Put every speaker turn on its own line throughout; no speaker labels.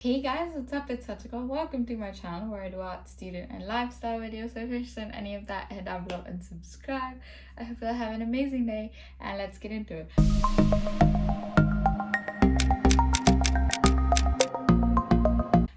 Hey guys, what's up? It's Satchika. Welcome to my channel where I do art, student and lifestyle videos. So if you're interested in any of that, head down below and subscribe. I hope you'll have an amazing day and let's get into it.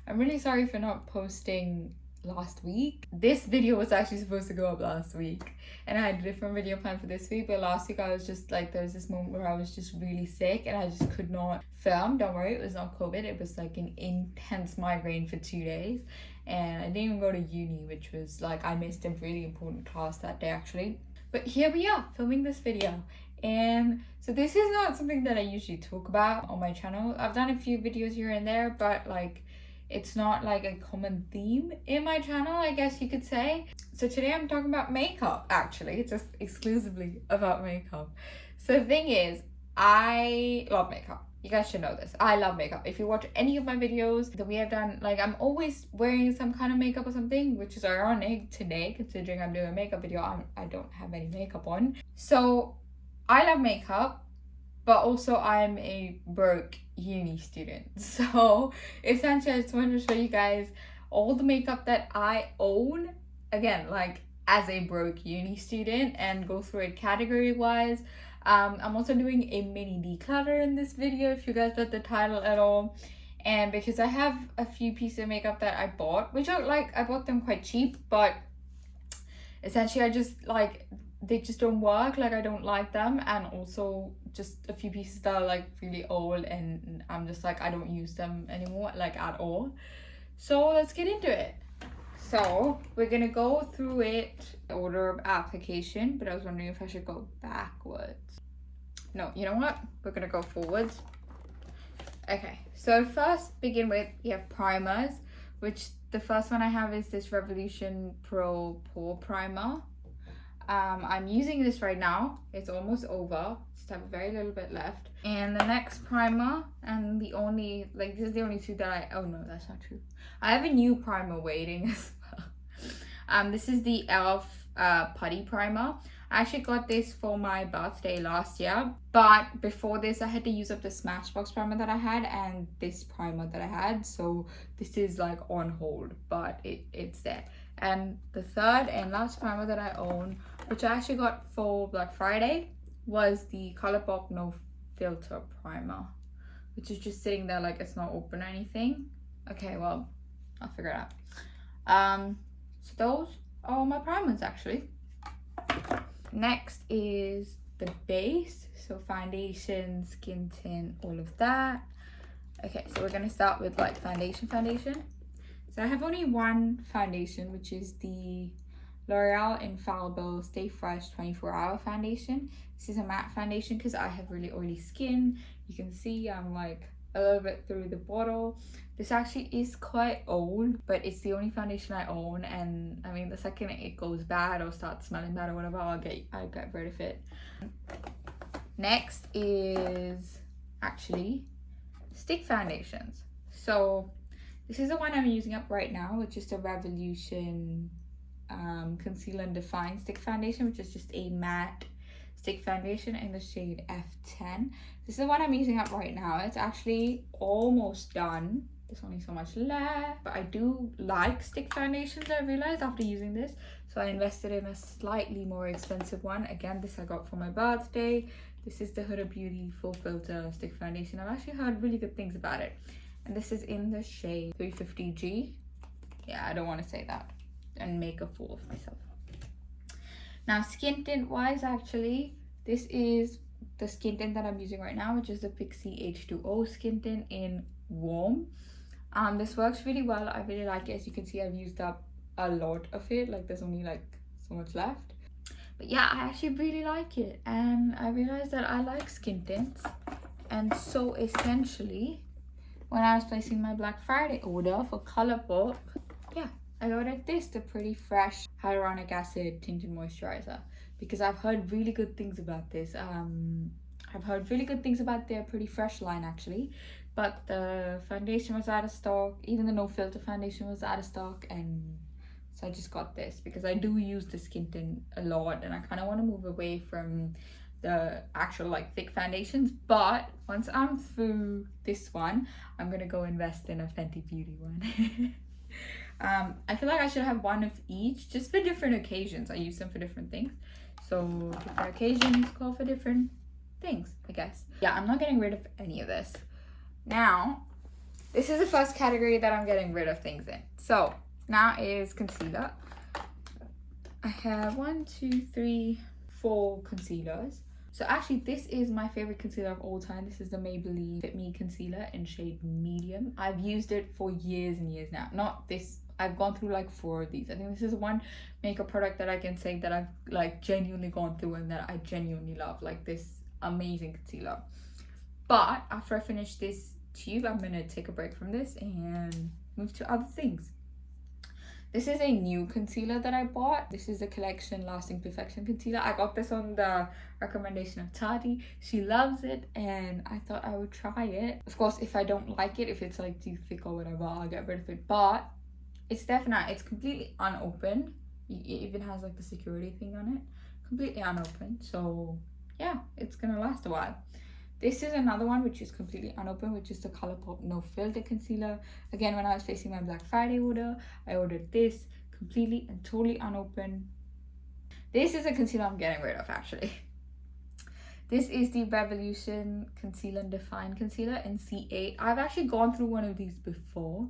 I'm really sorry for not posting last week. This video was actually supposed to go up last week and I had a different video planned for this week, but last week I was just like, there was this moment where I was just really sick and I just could not film. Don't worry, it was not COVID. It was like an intense migraine for 2 days and I didn't even go to uni, which was like, I missed a really important class that day actually. But here we are filming this video. And so this is not something that I usually talk about on my channel. I've done a few videos here and there, but like it's not like a common theme in my channel, I guess you could say. So today I'm talking about makeup, actually. It's just exclusively about makeup. So the thing is, I love makeup. You guys should know this. I love makeup. If you watch any of my videos that we have done, like I'm always wearing some kind of makeup or something, which is ironic today considering I'm doing a makeup video. I don't have any makeup on. So I love makeup. But also I'm a broke uni student. So essentially I just wanted to show you guys all the makeup that I own. Again, like as a broke uni student and go through it category wise. I'm also doing a mini declutter in this video if you guys read the title at all. And because I have a few pieces of makeup that I bought, which are like, I bought them quite cheap, but essentially I just like, they just don't work, like I don't like them, and also just a few pieces that are like really old and I'm just like I don't use them anymore like at all. So let's get into it. So we're gonna go through it order of application, but I was wondering if I should go backwards. No, you know what, we're gonna go forwards. Okay, so first begin with, we have primers, which the first one I have is this Revolution Pro Pore Primer. I'm using this right now. It's almost over. Just have a very little bit left. And the next primer, and the only, like this is the only two that I, oh no, that's not true. I have a new primer waiting as well. This is the e.l.f. Putty Primer. I actually got this for my birthday last year, but before this I had to use up the Smashbox primer that I had and this primer that I had, so this is like on hold, but it's there. And the third and last primer that I own, which I actually got for Black Friday, was the Colourpop No Filter Primer, which is just sitting there like it's not open or anything. Okay, well, I'll figure it out. So those are all my primers actually. Next is the base, so foundation, skin tint, all of that. Okay, so we're gonna start with like foundation. So I have only one foundation, which is the L'Oreal Infallible Stay Fresh 24-Hour Foundation. This is a matte foundation because I have really oily skin. You can see I'm like a little bit through the bottle. This actually is quite old, but it's the only foundation I own, and I mean the second it goes bad or starts smelling bad or whatever, I'll get rid of it. Next is actually stick foundations. So this is the one I'm using up right now, which is the Revolution Concealer and Define Stick Foundation, which is just a matte stick foundation in the shade F10. This is the one I'm using up right now. It's actually almost done. There's only so much left, but I do like stick foundations, I realized after using this, so I invested in a slightly more expensive one. Again, this I got for my birthday. This is the Huda Beauty Full Filter Stick Foundation. I've actually heard really good things about it, and this is in the shade 350G. Yeah, I don't want to say that and make a fool of myself. Now skin tint wise, actually this is the skin tint that I'm using right now, which is the Pixie H2O skin tint in Warm. This works really well. I really like it. As you can see, I've used up a lot of it, like there's only like so much left, but yeah, I actually really like it, and I realized that I like skin tints. And so essentially when I was placing my Black Friday order for Colourpop, yeah, I ordered this, the Pretty Fresh Hyaluronic Acid Tinted Moisturizer, because I've heard really good things about this. I've heard really good things about their Pretty Fresh line actually, but the foundation was out of stock. Even the No Filter foundation was out of stock, and so I just got this because I do use the skin tint a lot and I kind of want to move away from the actual like thick foundations, but once I'm through this one, I'm gonna go invest in a Fenty Beauty one. I feel like I should have one of each, just for different occasions. I use them for different things, so different occasions call for different things, I guess. Yeah, I'm not getting rid of any of this. Now, this is the first category that I'm getting rid of things in. So now is concealer. I have 1, 2, 3, 4 concealers. So actually, this is my favorite concealer of all time. This is the Maybelline Fit Me Concealer in shade medium. I've used it for years and years now. Not this, I've gone through like 4 of these. I think this is one makeup product that I can say that I've like genuinely gone through and that I genuinely love. Like this amazing concealer. But after I finish this tube, I'm gonna take a break from this and move to other things. This is a new concealer that I bought. This is the Collection Lasting Perfection Concealer. I got this on the recommendation of Tati. She loves it and I thought I would try it. Of course, if I don't like it, if it's like too thick or whatever, I'll get rid of it. But it's definitely, it's completely unopened. It even has like the security thing on it. Completely unopened. So yeah, it's gonna last a while. This is another one which is completely unopened, which is the Colourpop No Filter Concealer. Again, when I was facing my Black Friday order, I ordered this completely and totally unopened. This is a concealer I'm getting rid of actually. This is the Revolution Concealer and Define Concealer in C8. I've actually gone through one of these before,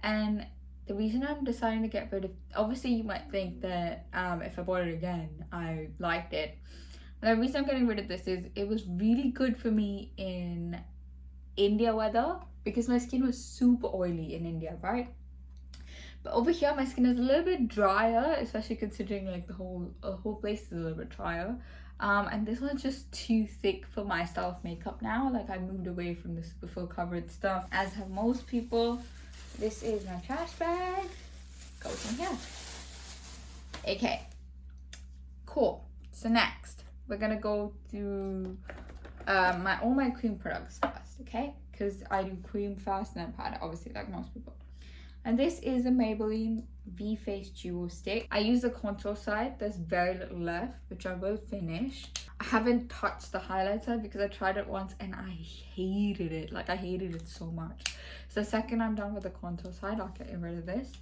and the reason I'm deciding to get rid of, obviously you might think that if I bought it again, I liked it. The reason I'm getting rid of this is it was really good for me in India weather because my skin was super oily in India, right? But over here my skin is a little bit drier, especially considering like the whole place is a little bit drier. And this one's just too thick for my style of makeup now. Like I moved away from the super full coverage stuff, as have most people. This is my trash bag. Goes in here. Okay. Cool. So next, we're gonna go through all my cream products first, okay? Because I do cream first and then powder, obviously, like most people. And this is a Maybelline V-Face Duo Stick. I use the contour side. There's very little left, which I will finish. I haven't touched the highlight side because I tried it once and I hated it. Like I hated it so much. So the second I'm done with the contour side, I'll get rid of this.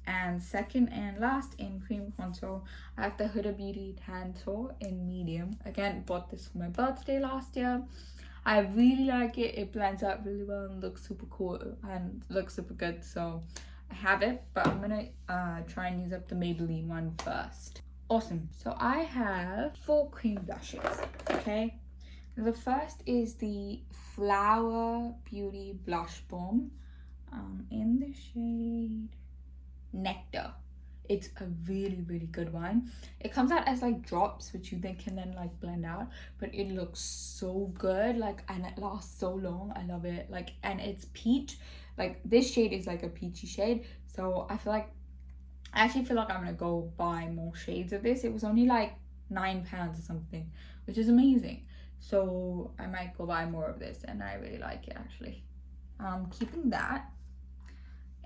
And second and last in cream contour, I have the Huda Beauty Tan Tour in medium. Again, bought this for my birthday last year. I really like it. It blends out really well and looks super cool and looks super good. So I have it, but I'm gonna try and use up the Maybelline one first. Awesome. So I have 4 cream blushes, okay? The first is the Flower Beauty Blush Balm in the shade Nectar. It's a really, really good one. It comes out as like drops, which you then can then like blend out, but it looks so good, like, and it lasts so long. I love it. Like, and it's peach. Like this shade is like a peachy shade, so I actually feel like I'm gonna go buy more shades of this. It was only like £9 or something, which is amazing. So I might go buy more of this, and I really like it actually. Keeping that.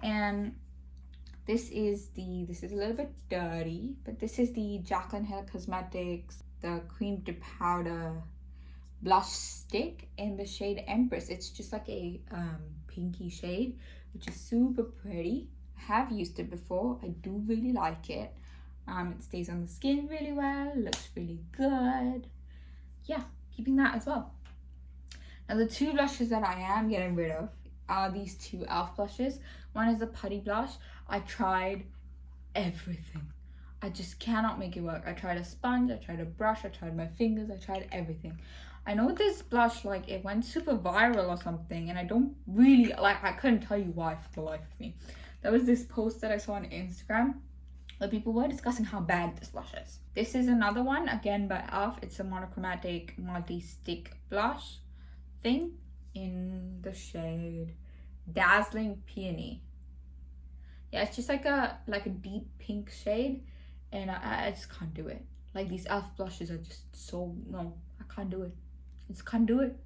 And this is a little bit dirty, but this is the Jaclyn Hair Cosmetics, the cream to powder blush stick in the shade Empress. It's just like a pinky shade, which is super pretty. I have used it before. I do really like it. It stays on the skin really well, looks really good. Yeah, keeping that as well. Now the 2 blushes that I am getting rid of are these 2 e.l.f. blushes. One is a putty blush. I tried everything. I just cannot make it work. I tried a sponge, I tried a brush, I tried my fingers, I tried everything. I know this blush, like, it went super viral or something, and I don't really, like, I couldn't tell you why for the life of me. There was this post that I saw on Instagram where people were discussing how bad this blush is. This is another one, again by e.l.f. It's a monochromatic multi-stick blush thing in the shade Dazzling Peony. Yeah, it's just like a deep pink shade, and I just can't do it. Like, these e.l.f. blushes are just so, no, I can't do it. I just can't do it.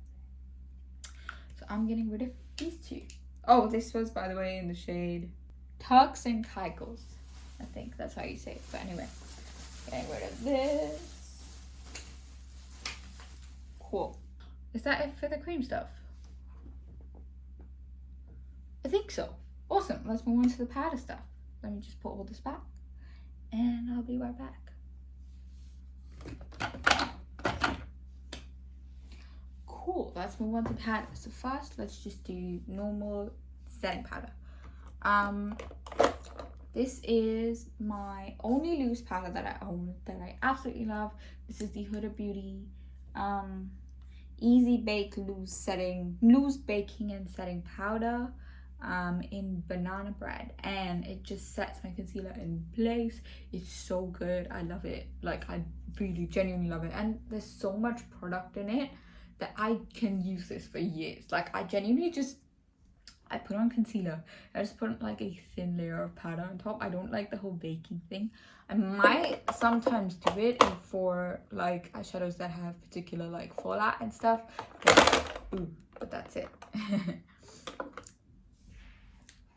So I'm getting rid of these 2. Oh, this was, by the way, in the shade Turks and Caicos. I think that's how you say it. But anyway, getting rid of this. Cool. Is that it for the cream stuff? I think so. Awesome. Let's move on to the powder stuff. Let me just put all this back and I'll be right back. Cool. Let's move on to powder. So first, let's just do normal setting powder. This is my only loose powder that I own that I absolutely love. This is the Huda Beauty Easy Bake Loose Baking and Setting Powder in banana bread, and it just sets my concealer in place. It's so good. I love it. Like, I really genuinely love it, and there's so much product in it that I can use this for years. Like, I genuinely just, I put on concealer, I just put like a thin layer of powder on top. I don't like the whole baking thing. I might sometimes do it for like eyeshadows that have particular like fallout and stuff, but that's it.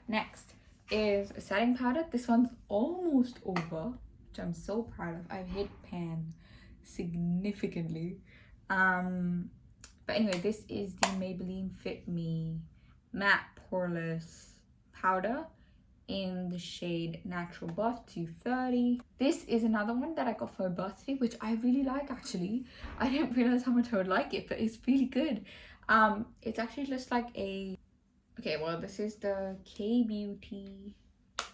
Next is a setting powder. This one's almost over, which I'm so proud of. I've hit pan significantly. But anyway, this is the Maybelline Fit Me Matte Poreless Powder in the shade Natural Buff 230. This is another one that I got for a birthday, which I really like actually. I didn't realize how much I would like it, but it's really good. It's actually just like a, okay, well, this is the K Beauty,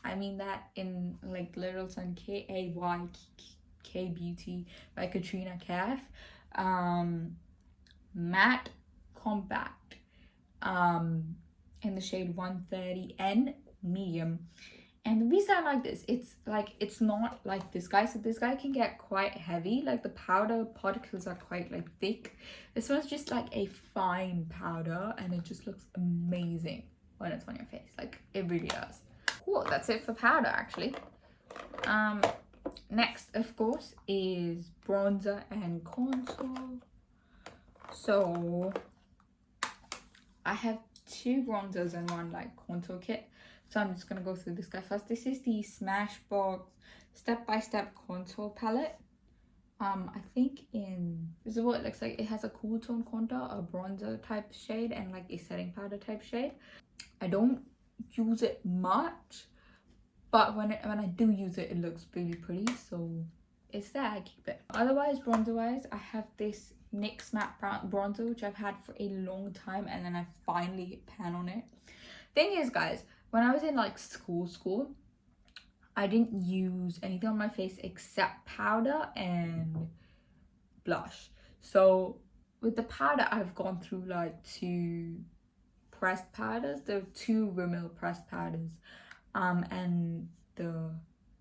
I mean that in like literal sign K-A-Y K Beauty by Katrina Kaif. Matte Compact in the shade 130N medium. And the reason I like this, it's not like this guy. So this guy can get quite heavy, like the powder particles are quite like thick. This one's just like a fine powder, and it just looks amazing when it's on your face. Like, it really does. Cool, that's it for powder actually. Next, of course, is bronzer and contour. So I have two bronzers and one like contour kit, so I'm just gonna go through this guy first. This is the Smashbox step-by-step contour palette. I think this is what it looks like. It has a cool tone contour, a bronzer type shade, and like a setting powder type shade. I don't use it much, but when I do use it, it looks really pretty, so it's there, I keep it. Otherwise, bronzer wise, I have this NYX matte bronzer, which I've had for a long time, and then I finally hit pan on it. Thing is, guys, when I was in like school, I didn't use anything on my face except powder and blush. So with the powder, I've gone through like 2 pressed powders. There are 2 Rimmel pressed powders, and the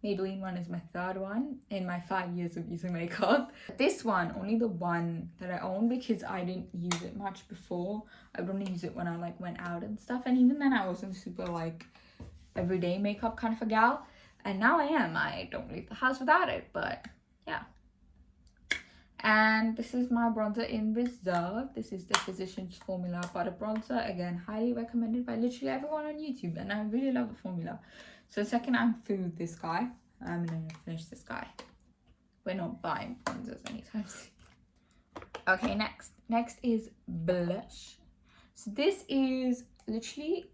Maybelline one is my 3rd one in my 5 years of using makeup. This one, only the one that I own, because I didn't use it much before. I would only use it when I like went out and stuff, and even then I wasn't super like everyday makeup kind of a gal, and now I am. I don't leave the house without it, but yeah. And this is my bronzer in Reserve. This is the Physicians Formula Butter Bronzer. Again, highly recommended by literally everyone on YouTube, and I really love the formula. So the second I'm through this guy, I'm gonna finish this guy. We're not buying bronzers anytime soon. Okay, next is blush. So this is literally,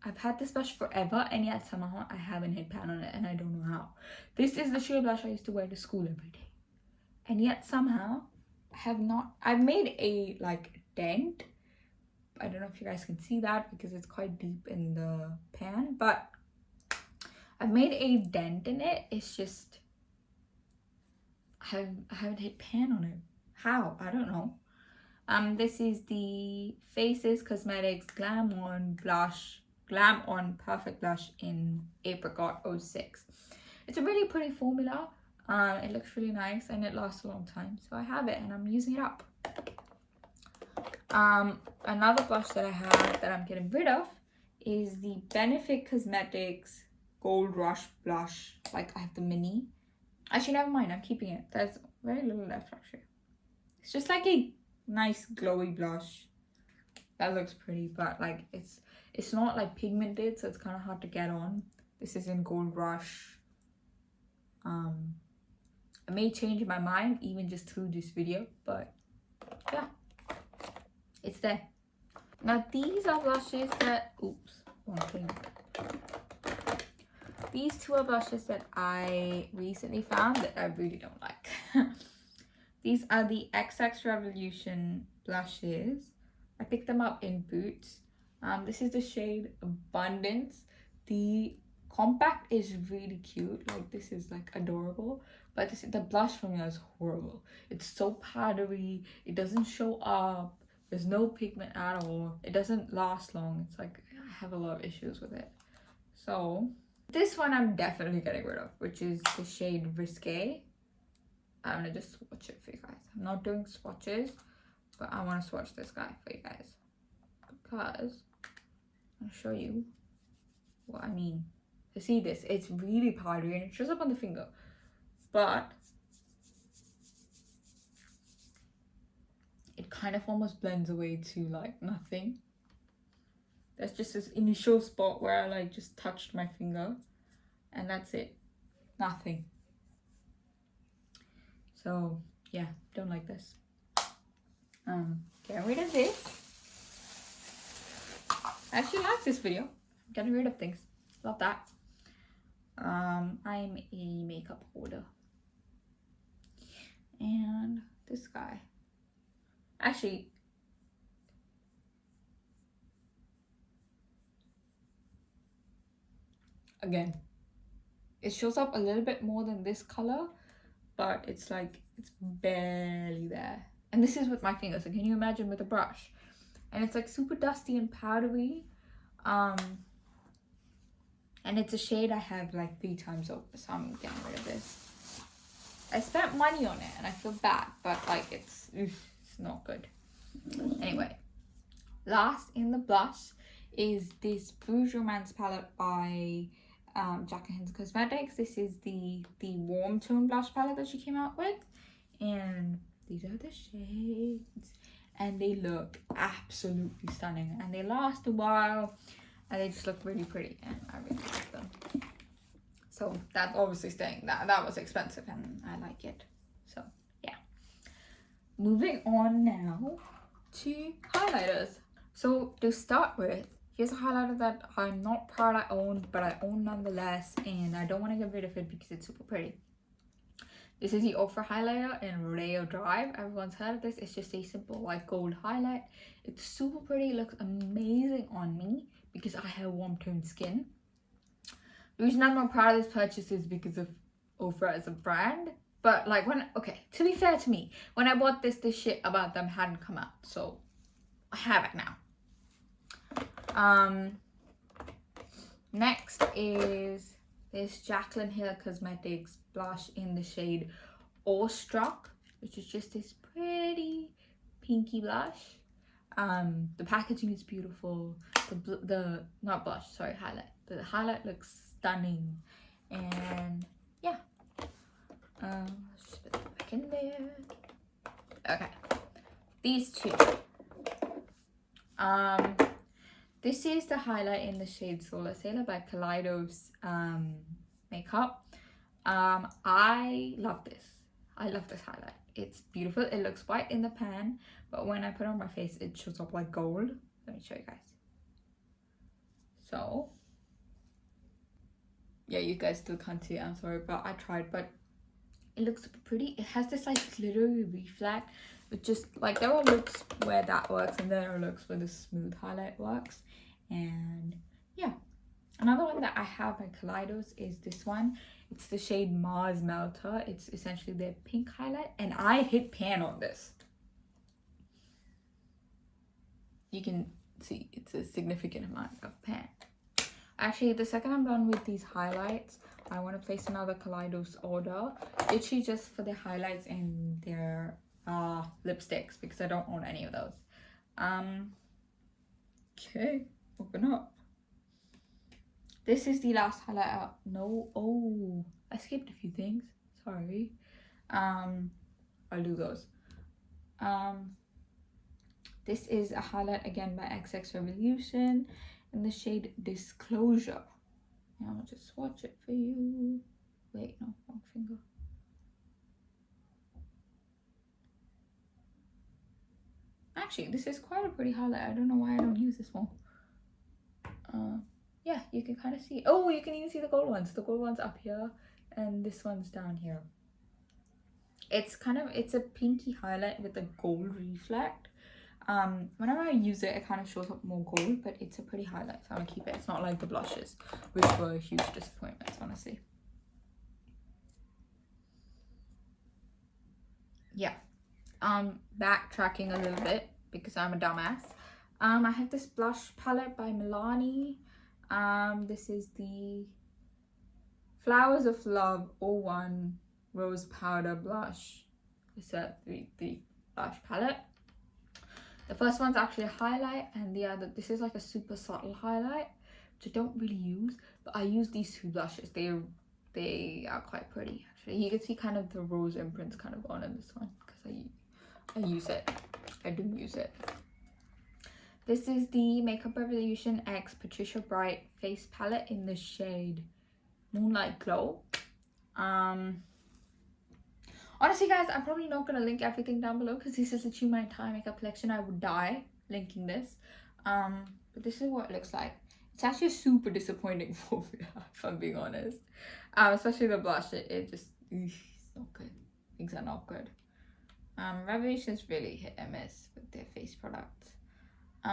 I've had this blush forever, and yet somehow I haven't hit pan on it, and I don't know how. This is the sheer blush I used to wear to school every day, and yet somehow I have not. I've made a like dent. I don't know if you guys can see that because it's quite deep in the pan, but I've made a dent in it. It's just I haven't hit pan on it. How? I don't know. This is the Faces Cosmetics Glam On Perfect Blush in Apricot 06. It's a really pretty formula. It looks really nice and it lasts a long time, so I have it and I'm using it up. Another blush that I have that I'm getting rid of is the Benefit Cosmetics Gold Rush blush. Like, I have the mini. Actually, never mind, I'm keeping it. There's very little left actually. It's just like a nice glowy blush that looks pretty, but like it's not like pigmented, so it's kind of hard to get on. This is in Gold Rush. I may change my mind even just through this video, but yeah, It's there. Now these are blushes that, oops, one thing. These two are blushes that I recently found that I really don't like. These are the XX Revolution blushes. I picked them up in Boots. This is the shade Abundance. The compact is really cute. Like, this is like adorable. But the blush formula is horrible. It's so powdery. It doesn't show up. There's no pigment at all. It doesn't last long. It's like, I have a lot of issues with it. So this one I'm definitely getting rid of, which is the shade Risque. I'm gonna just swatch it for you guys. I'm not doing swatches, but I want to swatch this guy for you guys because I'll show you what I mean. To see this, it's really powdery and it shows up on the finger, but it kind of almost blends away to like nothing. There's just this initial spot where I like just touched my finger and that's it. Nothing. So yeah, don't like this. Get rid of this. I actually like this video. I'm getting rid of things. Love that. I'm a makeup hoarder. And this guy. Actually, again, it shows up a little bit more than this color, but it's like, it's barely there. And this is with my fingers, so can you imagine with a brush? And it's like super dusty and powdery. And it's a shade I have like 3 times over, so I'm getting rid of this. I spent money on it and I feel bad, but like it's not good. Anyway, last in the blush is this Boujee Romance palette by Jaclyn Cosmetics. This is the warm tone blush palette that she came out with, and these are the shades, and they look absolutely stunning, and they last a while, and they just look really pretty, and I really like them. So that's obviously staying. That was expensive, and I like it. So yeah. Moving on now to highlighters. So to start with, here's a highlighter that I'm not proud I own, but I own nonetheless, and I don't want to get rid of it because it's super pretty. This is the Ofra highlighter in Rodeo Drive. Everyone's heard of this. It's just a simple like gold highlight. It's super pretty. It looks amazing on me because I have warm toned skin. The reason I'm not proud of this purchase is because of Ofra as a brand. But like to be fair to me, when I bought this shit about them hadn't come out. So I have it now. Next is this Jaclyn Hill Cosmetics blush in the shade Awestruck, which is just this pretty pinky blush. The packaging is beautiful. The not blush, sorry, highlight. The highlight looks stunning, and yeah. Let's just put that back in there. Okay, these two. This is the highlight in the shade Solar Sailor by Collidos makeup. I love this. I love this highlight. It's beautiful. It looks white in the pan, but when I put it on my face, it shows up like gold. Let me show you guys. So yeah, you guys still can't see it. I'm sorry, but I tried. But it looks super pretty. It has this like glittery reflect. It just like, there are looks where that works, and there are looks where the smooth highlight works. And yeah, another one that I have by Collidos is this one. It's the shade Mars Melter. It's essentially their pink highlight, and I hit pan on this. You can see it's a significant amount of pan. Actually, the second I'm done with these highlights, I want to place another Collidos order, literally just for the highlights and their lipsticks, because I don't own any of those. Okay, open up. This is the last highlighter. No, oh, I skipped a few things. Sorry. I'll do those. This is a highlight again by XX Revolution in the shade Disclosure. Now I'll just swatch it for you. Wait, no, wrong finger. Actually, this is quite a pretty highlight. I don't know why I don't use this more. Yeah, you can kind of see. Oh, you can even see the gold ones. The gold one's up here and this one's down here. It's a pinky highlight with a gold reflect. Whenever I use it, it kind of shows up more gold, but it's a pretty highlight, so I'm gonna keep it. It's not like the blushes, which were huge disappointments, honestly. Yeah. Backtracking a little bit because I'm a dumbass. I have this blush palette by Milani. This is the Flowers of Love 01 Rose Powder Blush. It's a 3 blush palette. The first one's actually a highlight, and the other, this is like a super subtle highlight, which I don't really use, but I use these two blushes. They are quite pretty, actually. You can see kind of the rose imprints kind of on in this one, because I use it. I do use it. This is the Makeup Revolution X Patricia Bright Face Palette in the shade Moonlight Glow. Honestly, guys, I'm probably not going to link everything down below because this is literally my entire makeup collection. I would die linking this. But this is what it looks like. It's actually a super disappointing formula, if I'm being honest. Especially the blush. It just, it's not good. Things are not good. Revolution is really hit and miss with their face products. Should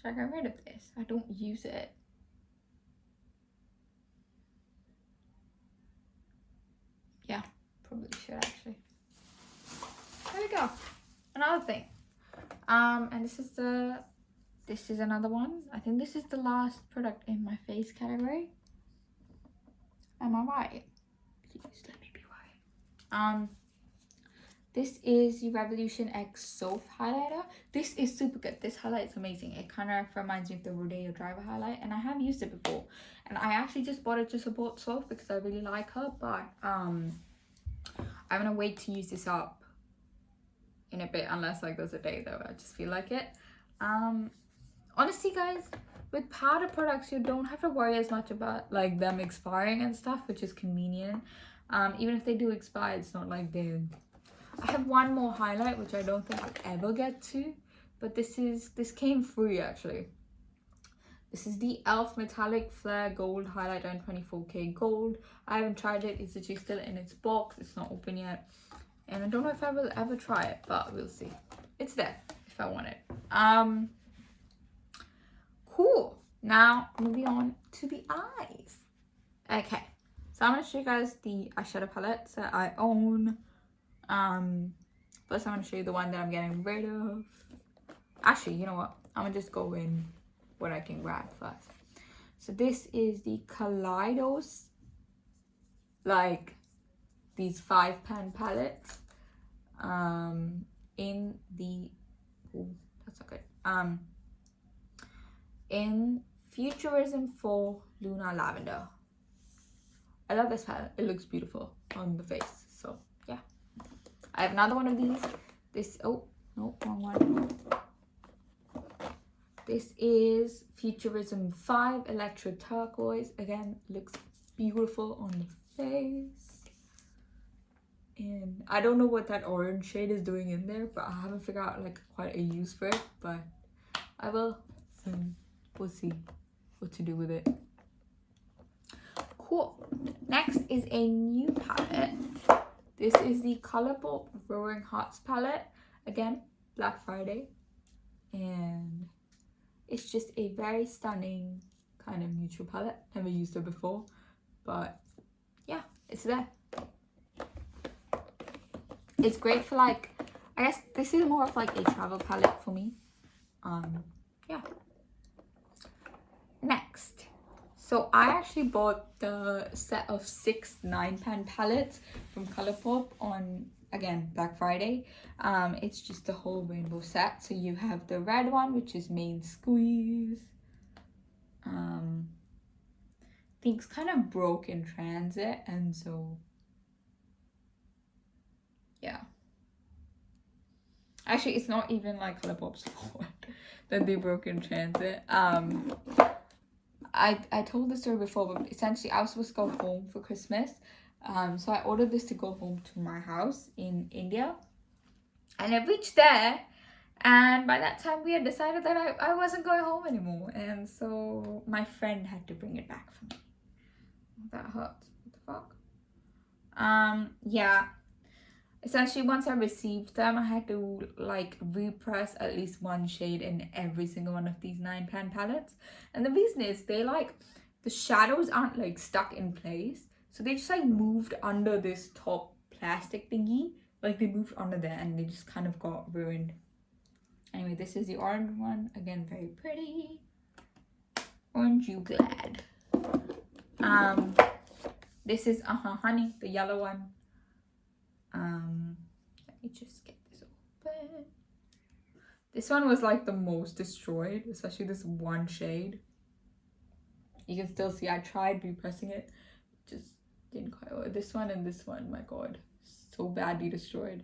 I get rid of this? I don't use it. Yeah, probably should actually. There we go. Another thing. And this is another one. I think this is the last product in my face category. Am I right? Please let me be right. This is the Revolution X Soap Highlighter. This is super good. This highlight is amazing. It kind of reminds me of the Rodeo Driver highlight, and I have used it before. And I actually just bought it to support Soph because I really like her, but I'm gonna wait to use this up in a bit, unless like there's a day though I just feel like it. Honestly, guys, with powder products, you don't have to worry as much about like them expiring and stuff, which is convenient. Even if they do expire, it's not like they. I have one more highlight which I don't think I'll ever get to, but this came free actually. This is the e.l.f. Metallic Flare Gold Highlighter in 24K Gold. I haven't tried it. It's actually still in its box. It's not open yet, and I don't know if I will ever try it, but we'll see. It's there if I want it. Cool. Now moving on to the eyes. Okay, so I'm gonna show you guys the eyeshadow palettes that I own. First I'm gonna show you the one that I'm getting rid of. Actually, you know what? I'm gonna just go in what I can grab first. So this is the Collidos, like these 5-pan palettes. In the that's not good. In Futurism 4 Luna Lavender. I love this palette. It looks beautiful on the face. So yeah. I have another one of these. This, oh, no, wrong one. This is Futurism 5 Electro Turquoise. Again, looks beautiful on the face. And I don't know what that orange shade is doing in there, but I haven't figured out like quite a use for it, but I will soon. We'll see what to do with it. Cool. Next is a new palette. This is the Colourpop Roaring Hearts palette. Again, Black Friday. And it's just a very stunning kind of neutral palette. Never used it before, but yeah, it's there. It's great for like, I guess this is more of like a travel palette for me. Yeah. Next. So I actually bought the set of 6 9-pan palettes from Colourpop on, again, Black Friday. It's just the whole rainbow set. So you have the red one, which is Main Squeeze. I think it's kind of broke in transit, and so yeah. Actually, it's not even like Colourpop's fault that they broke in transit. I told the story before, but essentially I was supposed to go home for Christmas. So I ordered this to go home to my house in India. And I reached there, and by that time we had decided that I wasn't going home anymore, and so my friend had to bring it back for me. That hurts. What the fuck? Yeah. Essentially, once I received them, I had to like repress at least one shade in every single one of these 9-pan palettes. And the reason is they like, the shadows aren't like stuck in place. So they just like moved under this top plastic thingy. Like they moved under there and they just kind of got ruined. Anyway, this is the orange one. Again, very pretty. Orange you glad. This is Honey, the yellow one. Let me just get this open. This one was like the most destroyed, especially this one shade. You can still see I tried repressing it, just didn't quite work. This one and this one, my god, so badly destroyed.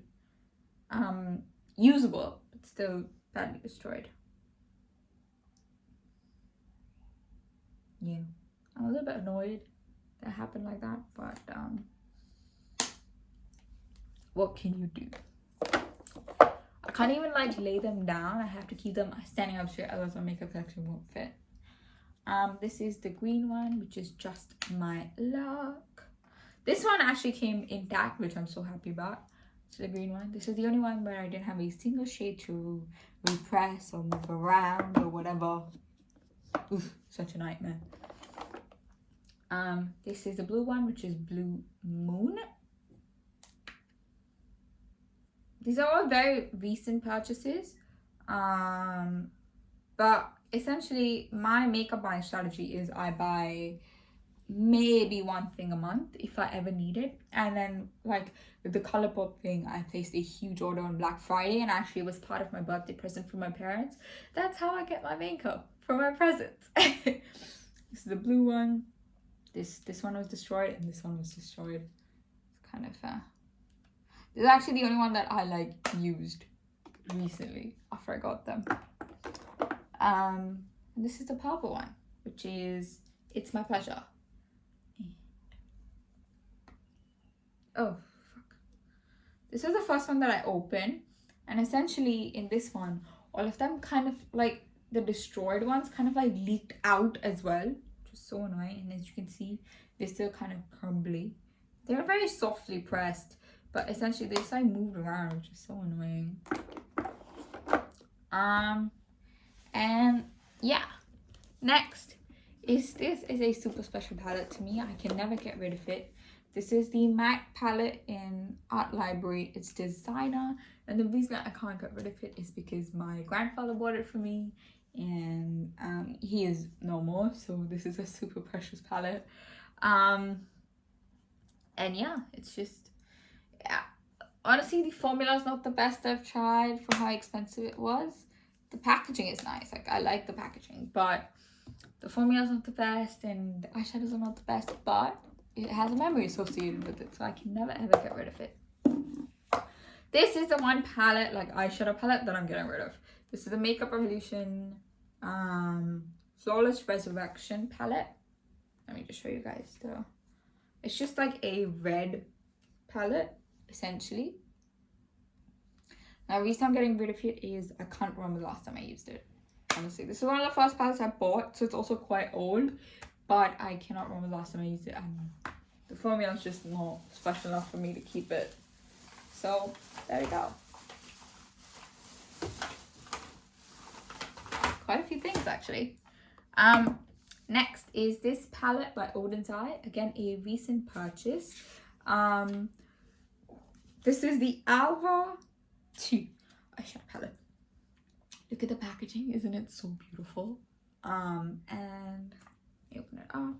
Usable, but still badly destroyed. Yeah, I'm a little bit annoyed that happened like that, but what can you do? I can't even like lay them down. I have to keep them standing up straight, otherwise my makeup collection won't fit. This is the green one, which is Just My Luck. This one actually came intact, which I'm so happy about. So the green one. This is the only one where I didn't have a single shade to repress or move around or whatever. Oof, such a nightmare. This is the blue one, which is Blue Moon. These are all very recent purchases, but essentially my makeup buying strategy is I buy maybe one thing a month if I ever need it. And then like with the Colourpop thing, I placed a huge order on Black Friday, and actually it was part of my birthday present from my parents. That's how I get my makeup, from my presents. This is the blue one. This one was destroyed, and this one was destroyed. It's kind of this is actually the only one that I like used recently after I got them. And this is the purple one, which is It's My Pleasure. Oh fuck. This is the first one that I opened, and essentially in this one, all of them kind of like the destroyed ones kind of like leaked out as well, which is so annoying. And as you can see, they're still kind of crumbly. They're very softly pressed, but essentially they just like moved around, which is so annoying. And yeah, next is this is a super special palette to me. I can never get rid of it. This is the MAC palette in Art Library. It's designer, and the reason that I can't get rid of it is because my grandfather bought it for me, and he is no more, so this is a super precious palette. And yeah, it's just, yeah, honestly the formula is not the best I've tried for how expensive it was. The packaging is nice, like I like the packaging, but the formula is not the best and the eyeshadows are not the best, but it has a memory associated with it, so I can never ever get rid of it. This is the one palette, like eyeshadow palette, that I'm getting rid of. This is the Makeup Revolution Flawless Resurrection palette. Let me just show you guys though. It's just like a red palette, essentially. Now, the reason I'm getting rid of it is I can't remember the last time I used it. Honestly, this is one of the first palettes I bought, so it's also quite old, but I cannot remember the last time I used it, and the formula is just not special enough for me to keep it. So there we go. Quite a few things actually. Next is this palette by Odin's Eye. Again, a recent purchase. This is the Alva 2 eyeshadow palette. Look at the packaging, isn't it so beautiful? And let me open it up.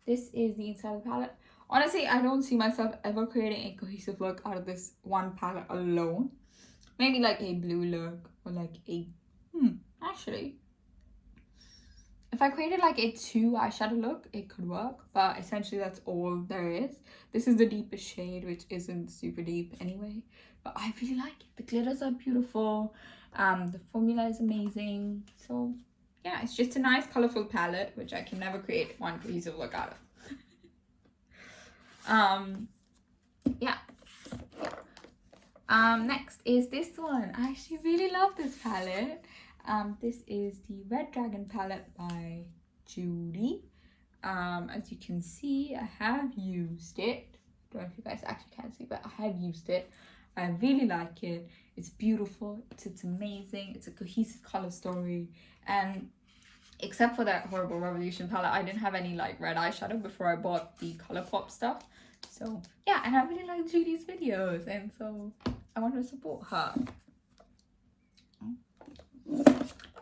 This is the inside of the palette. Honestly, I don't see myself ever creating a cohesive look out of this one palette alone. Maybe like a blue look or like a actually, if I created like a 2 eyeshadow look, it could work, but essentially that's all there is. This is the deepest shade, which isn't super deep anyway, but I really like it. The glitters are beautiful. The formula is amazing. So yeah, it's just a nice colorful palette, which I can never create one cohesive look out of. Yeah. Next is this one. I actually really love this palette. This is the Red Dragon palette by Judy. As you can see, I have used it. I don't know if you guys actually can see, but I have used it. I really like it. It's beautiful. It's amazing. It's a cohesive color story. And except for that horrible Revolution palette, I didn't have any like red eyeshadow before I bought the Colourpop stuff. So yeah, and I really like Judy's videos, and so I want to support her.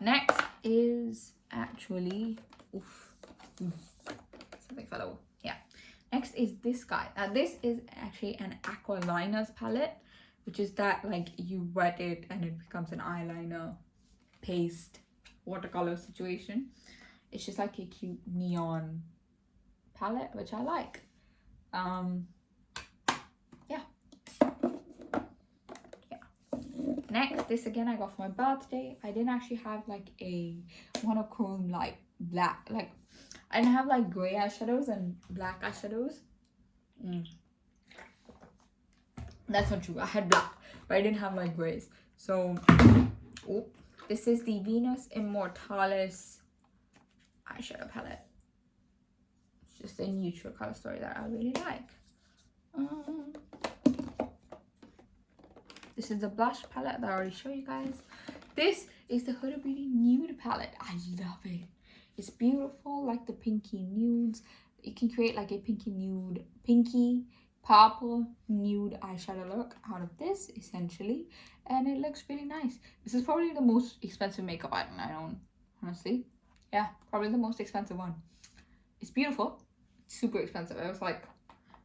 Next is actually something fell over. Yeah. Next is this guy. Now this is actually an Aqualiners palette, which is that like you wet it and it becomes an eyeliner paste watercolor situation. It's just like a cute neon palette, which I like. Yeah. Next, this again I got for my birthday. I didn't actually have like a monochrome like black, like I didn't have like gray eyeshadows and black eyeshadows. That's not true. I had black, but I didn't have like grays. So this is the Venus Immortalis eyeshadow palette. It's just a neutral color story that I really like. This is the blush palette that I already showed you guys. This is the Huda Beauty Nude palette. I love it. It's beautiful, like the pinky nudes. You can create like a pinky purple nude eyeshadow look out of this essentially, and it looks really nice. This is probably the most expensive makeup item I own, honestly. Yeah, probably the most expensive one. It's beautiful. It's super expensive. It was like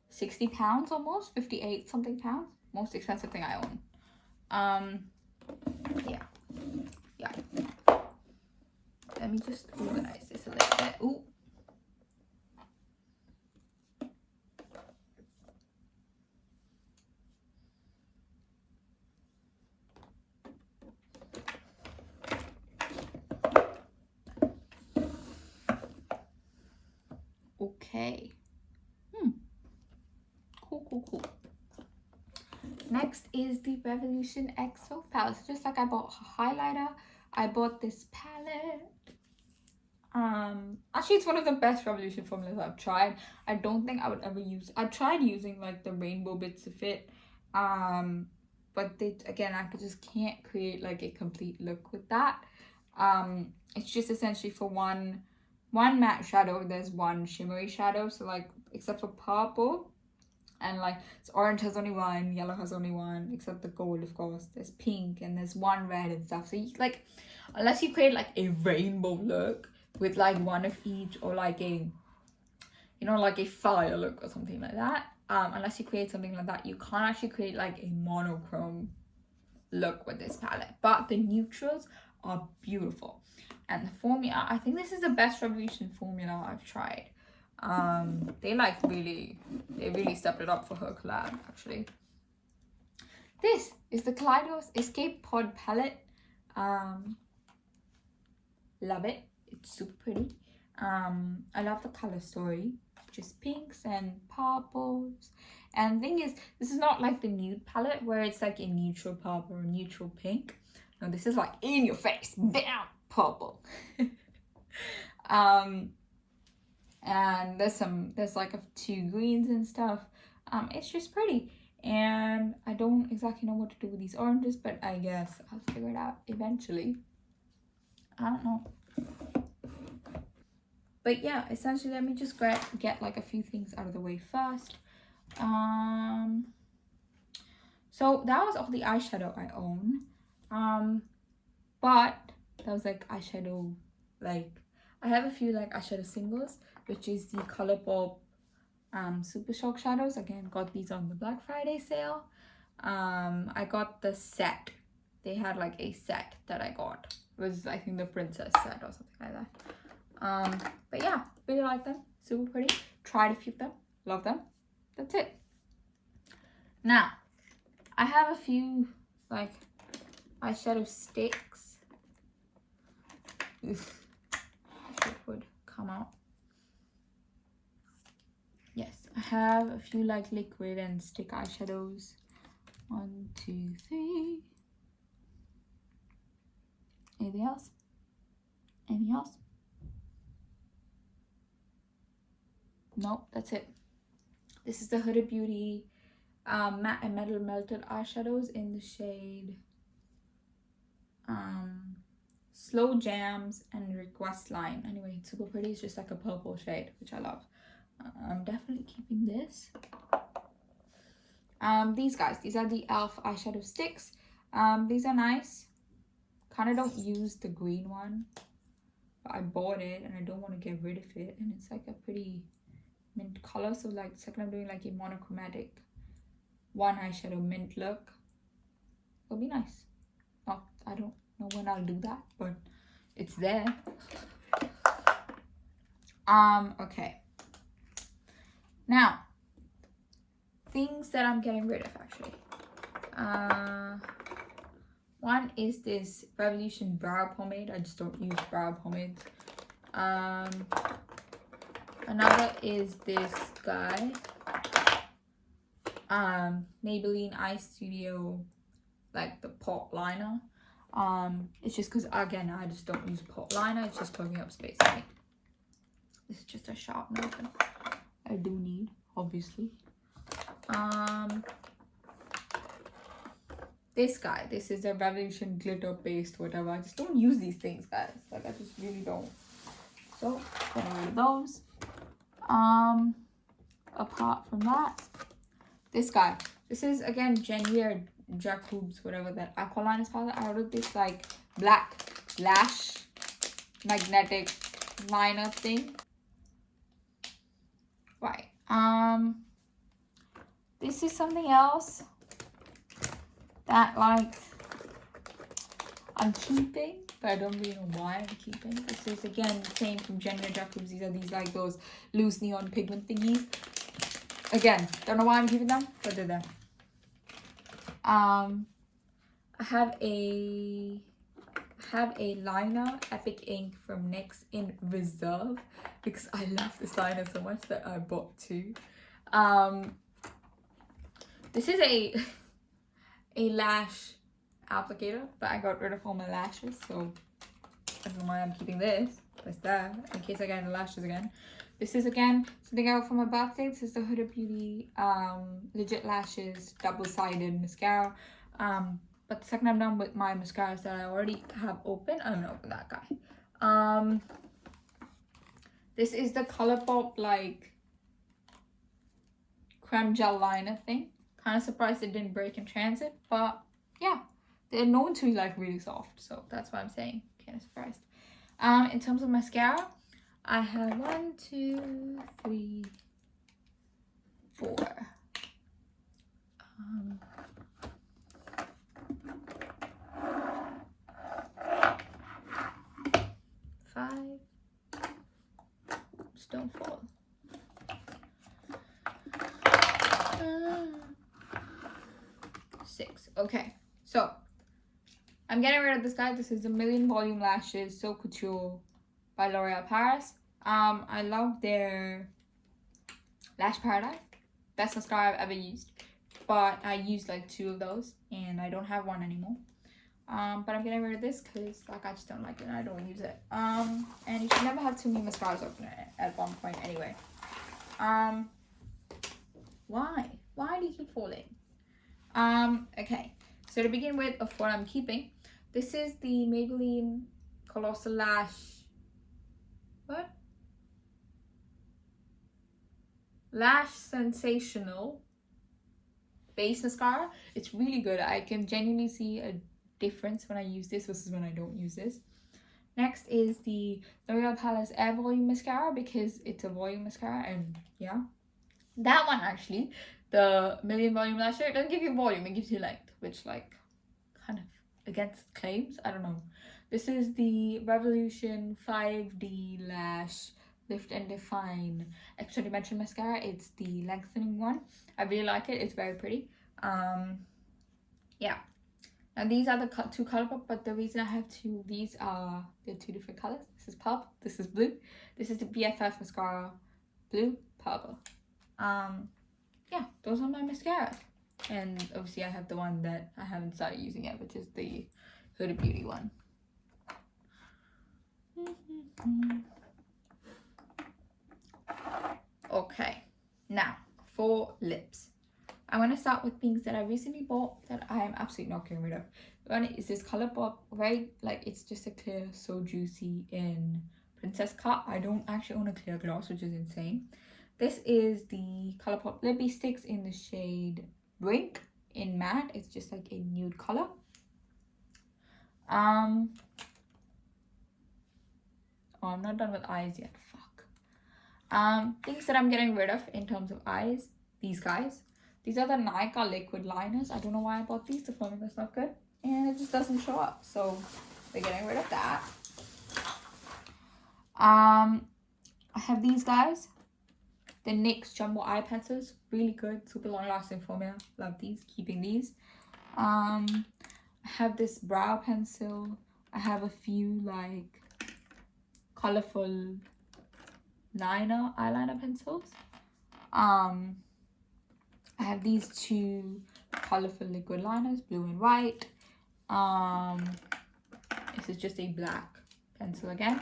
60 pounds almost, 58 something pounds. Most expensive thing I own. Yeah. Let me just organize this a little bit. Ooh. Okay. Cool. Next is the Revolution XO palette. So just like I bought a highlighter, I bought this palette. Actually it's one of the best Revolution formulas I've tried. I don't think I would ever use. I tried using like the rainbow bits of it, but again I just can't create like a complete look with that. It's just essentially for one matte shadow, there's one shimmery shadow. So like except for purple, and like so orange has only one, yellow has only one, except the gold of course. There's pink and there's one red and stuff. So you, like unless you create like a rainbow look with like one of each, or like a, you know, like a fire look or something like that, unless you create something like that, you can't actually create like a monochrome look with this palette. But the neutrals are beautiful, and the formula, I think this is the best Revolution formula I've tried. They really stepped it up for her collab actually. This is the Collidos Escape Pod palette. Love it. It's super pretty. I love the color story, just pinks and purples. And the thing is, this is not like the Nude palette where it's like a neutral purple or neutral pink. No, this is like in your face, bam, purple. And there's like a few greens and stuff. It's just pretty, and I don't exactly know what to do with these oranges, but I guess I'll figure it out eventually. I don't know. But yeah, essentially let me just get like a few things out of the way first. So that was all the eyeshadow I own. But that was like eyeshadow, like I have a few like eyeshadow singles, which is the Colourpop Super Shock shadows. Again, got these on the Black Friday sale. I got the set. They had like a set that I got. It was I think the princess set or something like that. But yeah, really like them. Super pretty. Tried a few of them. Love them. That's it. Now, I have a few like eyeshadow sticks. Oof. It would come out. Yes, I have a few like liquid and stick eyeshadows. 1, 2, 3. Anything else? Anything else? Nope, that's it. This is the Huda Beauty matte and metal melted eyeshadows in the shade Slow Jams and Request Line. Anyway, it's super pretty. It's just like a purple shade, which I love. I'm definitely keeping this. These guys, these are the e.l.f. eyeshadow sticks. These are nice. Kind of don't use the green one, but I bought it and I don't want to get rid of it, and it's like a pretty mint color. So like the second I'm doing like a monochromatic one eyeshadow mint look, it'll be nice. Oh, I don't know when I'll do that, but it's there. Okay, now things that I'm getting rid of actually. One is this Revolution brow pomade. I just don't use brow pomades. Another is this guy, Maybelline Eye Studio, like the pot liner. It's just because again I just don't use pot liner. It's just clogging up space. Right? This is just a sharpener that I do need, obviously. This guy, this is a Revolution glitter based whatever. I just don't use these things, guys. Like I just really don't. So getting rid of those. Apart from that, this guy, this is again Genuine Jaclyn, whatever, that Aqualiners Palette. I ordered this like black lash magnetic liner thing. Right. This is something else that like I'm keeping, but I don't really know why I'm keeping. This is again the same from Genuine Jaclyn. These are these like those loose neon pigment thingies. Again, don't know why I'm keeping them, but they're there. I have a liner, Epic Ink from NYX in Reserve, because I love this liner so much that I bought two. This is a lash applicator, but I got rid of all my lashes, so I don't know why I'm keeping this. It's there in case I get any lashes again. This is again something I got for my birthday. This is the Huda Beauty Legit Lashes double-sided mascara. But the second I'm done with my mascaras that I already have open, I'm gonna open that guy. This is the Colourpop like creme gel liner thing. Kind of surprised it didn't break in transit, but yeah, they're known to be like really soft, so that's what I'm saying. Kind of surprised. In terms of mascara, I have 1, 2, 3, 4. 5. Oops, don't fall. 6. Okay, so I'm getting rid of this guy. This is the Million Volume Lashes So Couture by L'Oreal Paris. I love their Lash Paradise. Best mascara I've ever used. But I used like 2 of those and I don't have one anymore. But I'm getting rid of this because like I just don't like it and I don't use it. And you should never have too many mascaras open at one point anyway. Why? Why do you keep falling? Okay. So to begin with, of what I'm keeping, this is the Maybelline Colossal Lash. What? Lash Sensational Base Mascara. It's really good. I can genuinely see a difference when I use this versus when I don't use this. Next is the L'Oreal Paris Air Volume Mascara because it's a volume mascara, and yeah. That one actually, the Million Volume Lasher, it doesn't give you volume, it gives you length, which like kind of against claims, I don't know. This is the Revolution 5D Lash Lift and Define Extra Dimension Mascara. It's the lengthening one. I really like it. It's very pretty. Yeah. Now these are the 2 Colourpop, but the reason I have 2, these are, they're 2 different colors. This is purple, this is blue. This is the BFF mascara, blue, purple. Yeah, those are my mascaras. And obviously I have the one that I haven't started using yet, which is the Huda Beauty one. Okay, now for lips. I'm going to start with things that I recently bought that I am absolutely not getting rid of. One is this Colourpop, very, like, it's just a clear So Juicy in Princess Cut. I don't actually own a clear gloss, which is insane. This is the Colourpop Lippie Sticks in the shade Brink in matte. It's just like a nude color. Oh, I'm not done with eyes yet. Fuck. Things that I'm getting rid of in terms of eyes. These guys. These are the Nyx liquid liners. I don't know why I bought these. The formula's not good. And it just doesn't show up. So we're getting rid of that. I have these guys. The NYX Jumbo Eye Pencils. Really good. Super long lasting formula. Love these. Keeping these. I have this brow pencil. I have a few like colorful eyeliner pencils. I have these two colorful liquid liners, blue and white. This is just a black pencil again.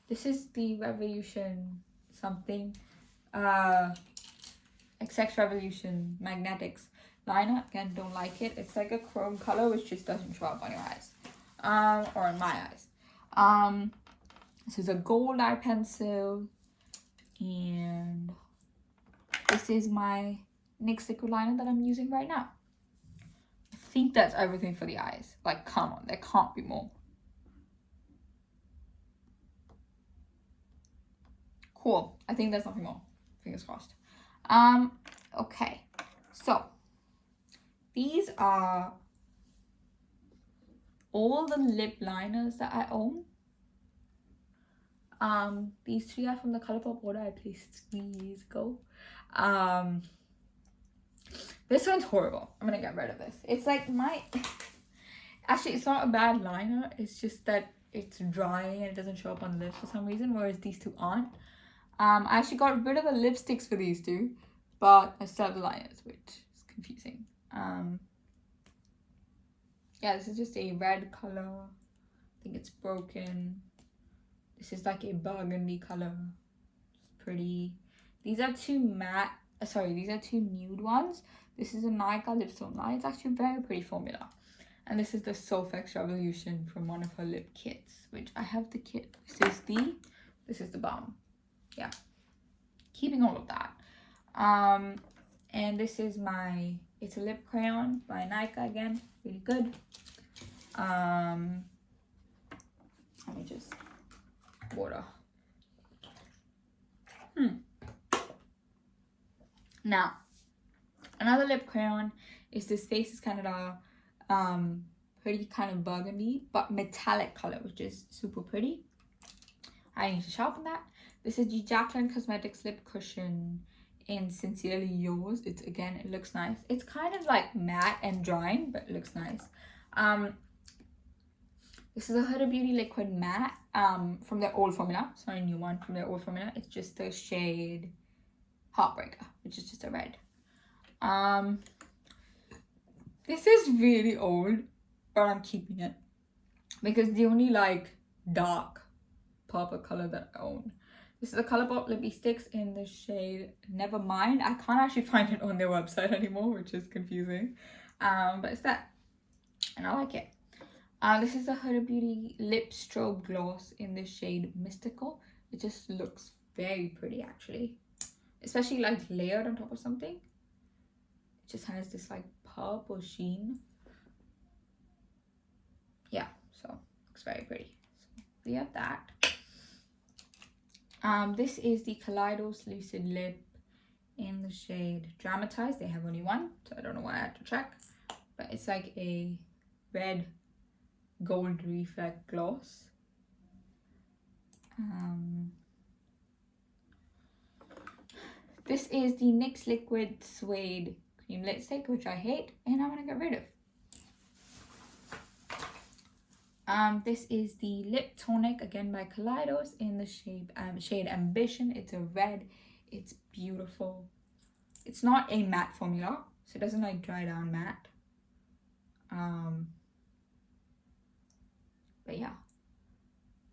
This is the Revolution something, XX Revolution Magnetics liner. Again, don't like it. It's like a chrome color which just doesn't show up on your eyes, or in my eyes. This is a gold eye pencil, and this is my NYX liquid liner that I'm using right now. I think that's everything for the eyes. Like, come on, there can't be more. Cool. I think there's nothing more. Fingers crossed. Okay. So, these are all the lip liners that I own. These three are from the Colourpop order I placed 3 years ago. This one's horrible. I'm gonna get rid of this. It's like actually, it's not a bad liner. It's just that it's dry and it doesn't show up on the lips for some reason, whereas these two aren't. I actually got rid of the lipsticks for these two, but I still have the liners, which is confusing. Yeah, this is just a red color. I think it's broken. This is like a burgundy color. It's pretty. These are two matte. These are two nude ones. This is a Nyx lipstone line. It's actually a very pretty formula. And this is the Sofx Revolution from one of her lip kits, which I have the kit. This is the Balm. Yeah. Keeping all of that. And this is it's a lip crayon by Nyx again. Really good. Let me just water. Now, another lip crayon is this Faces Canada pretty kind of burgundy but metallic color, which is super pretty. I need to sharpen that. This is the Jaclyn Cosmetics lip cushion in Sincerely Yours. It looks nice. It's kind of like matte and drying, but it looks nice. This is a Huda Beauty liquid matte from their old formula. It's not a new one, from their old formula. It's just the shade Heartbreaker, which is just a red. This is really old, but I'm keeping it because the only like dark purple color that I own. This is the Colourpop Lippie Sticks in the shade Nevermind. I can't actually find it on their website anymore, which is confusing. But it's that, and I like it. This is a Huda Beauty Lip Strobe Gloss in the shade Mystical. It just looks very pretty actually, especially like layered on top of something. It just has this like purple sheen. Yeah, so looks very pretty. So we have that. This is the Collidos Lucid Lip in the shade Dramatized. They have only one, so I don't know why I had to check. But it's like a red gold reflect gloss. This is the NYX Liquid Suede Cream Lipstick, which I hate, and I'm gonna get rid of. This is the Lip Tonic, again by Collidos, in the shade Ambition. It's a red. It's beautiful. It's not a matte formula, so it doesn't like dry down matte. But yeah,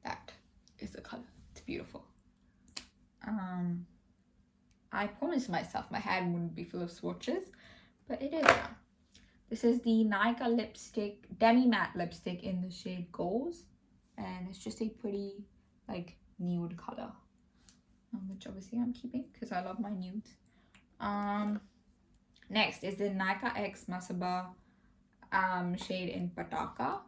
that is the color. It's beautiful. I promised myself my hand wouldn't be full of swatches, but it is now. This is the Nyx lipstick, demi matte lipstick in the shade Goals, and it's just a pretty like nude color, which obviously I'm keeping because I love my nudes. Next is the Nyx X Masaba shade in Pataka.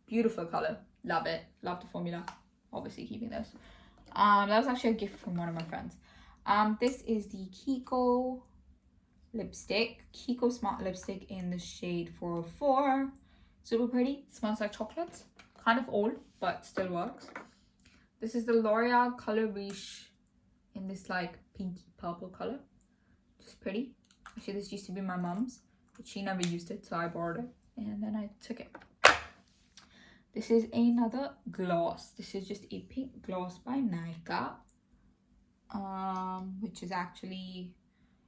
Beautiful color, love it, love the formula. Obviously keeping this. That was actually a gift from one of my friends. This is the Kiko lipstick, Kiko Smart lipstick in the shade 404. Super pretty, smells like chocolates, kind of old but still works. This is the L'Oreal Color Riche in this like pinky purple color, just pretty. Actually, this used to be my mom's, but she never used it, so I borrowed it and then I took it. This is another gloss. This is just a pink gloss by Nyx, which is actually,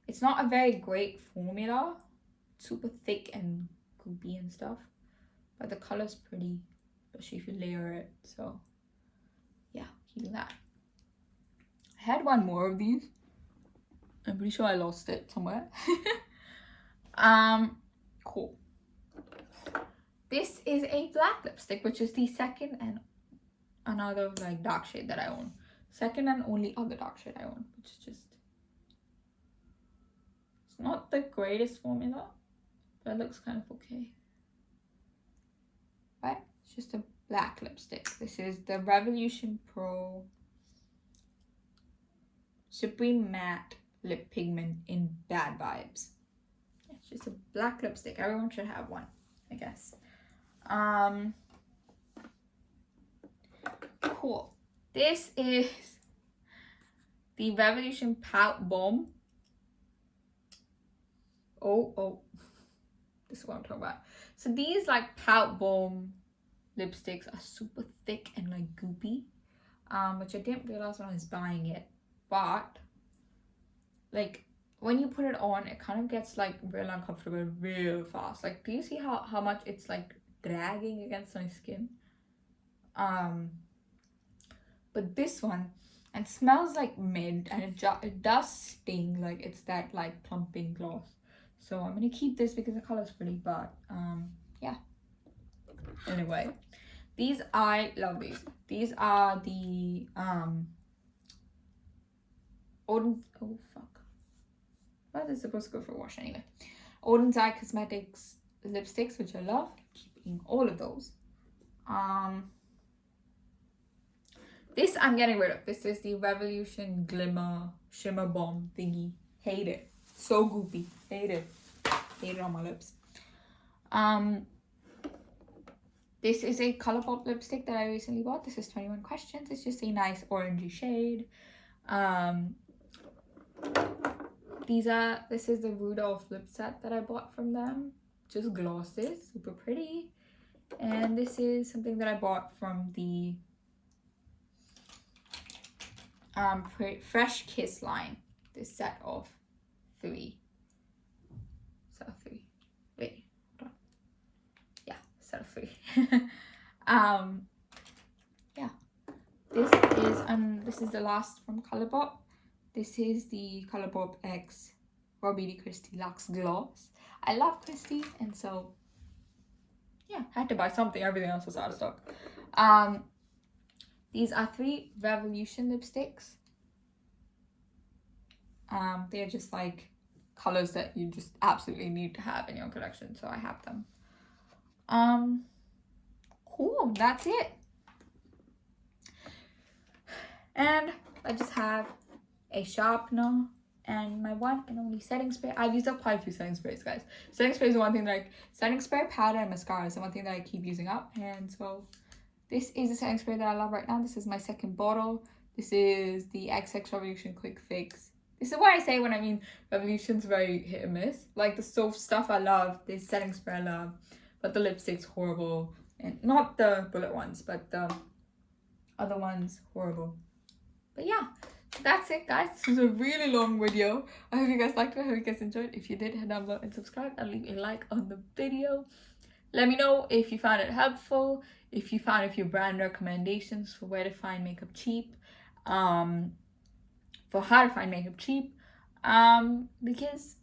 it's not a very great formula. It's super thick and goopy and stuff, but the color's pretty, especially if you layer it. So yeah, keeping that. I had one more of these. I'm pretty sure I lost it somewhere. Cool. This is a black lipstick, which is the second and another like dark shade that I own. Second and only other dark shade I own, which is just, it's not the greatest formula, but it looks kind of okay. Right? It's just a black lipstick. This is the Revolution Pro Supreme Matte Lip Pigment in Bad Vibes. It's just a black lipstick. Everyone should have one, I guess. Cool. This is the Revolution Pout Balm. Oh, this is what I'm talking about. So these like Pout Balm lipsticks are super thick and like goopy, which I didn't realize when I was buying it, but like when you put it on, it kind of gets like real uncomfortable real fast. Like, do you see how much it's like dragging against my skin? But this one, it smells like mint, and it does sting, like it's that like plumping gloss. So I'm gonna keep this because the color's pretty, but yeah. Anyway, I love these. These are the oh fuck. Well, this is supposed to go for a wash anyway. Odin's Eye Cosmetics lipsticks, which I love. Keeping all of those. This I'm getting rid of. This is the Revolution Glimmer Shimmer Balm thingy. Hate it. So goopy. Hate it. Hate it on my lips. This is a Colourpop lipstick that I recently bought. This is 21 Questions. It's just a nice orangey shade. This is the Rudolph Lip Set that I bought from them. Just glosses, super pretty. And this is something that I bought from the Fresh Kiss line. This set of 3. Set of 3. Wait, hold on. Yeah, set of 3. Yeah. This is the last from Colourpop. This is the Colourpop X Raw Beauty Christy Luxe Gloss. I love Christy, and so yeah, I had to buy something. Everything else was out of stock. These are 3 Revolution lipsticks. They're just like colors that you just absolutely need to have in your collection, so I have them. Cool, that's it. And I just have a sharpener and my one and only setting spray. I've used up quite a few setting sprays, guys. Setting spray is the one thing that, like, setting spray, powder, and mascara is the one thing that I keep using up. And so this is the setting spray that I love right now. This is my second bottle. This is the XX Revolution Quick Fix. This is what I say when I mean Revolution's very hit and miss. Like, the soap stuff I love, the setting spray I love, but the lipstick's horrible. And not the bullet ones, but the other ones horrible. But yeah, that's it, guys. This was a really long video. I hope you guys liked it. I hope you guys enjoyed. If you did, head down below and subscribe and leave a like on the video. Let me know if you found it helpful, if you found a few brand recommendations for where to find makeup cheap, for how to find makeup cheap, because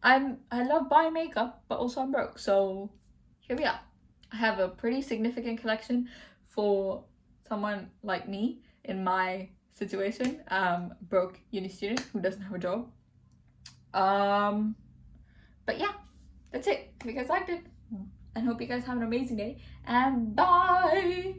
I love buying makeup, but also I'm broke, so here we are. I have a pretty significant collection for someone like me in my situation, broke uni student who doesn't have a job. But yeah, that's it. If you guys liked it, and hope you guys have an amazing day, and bye.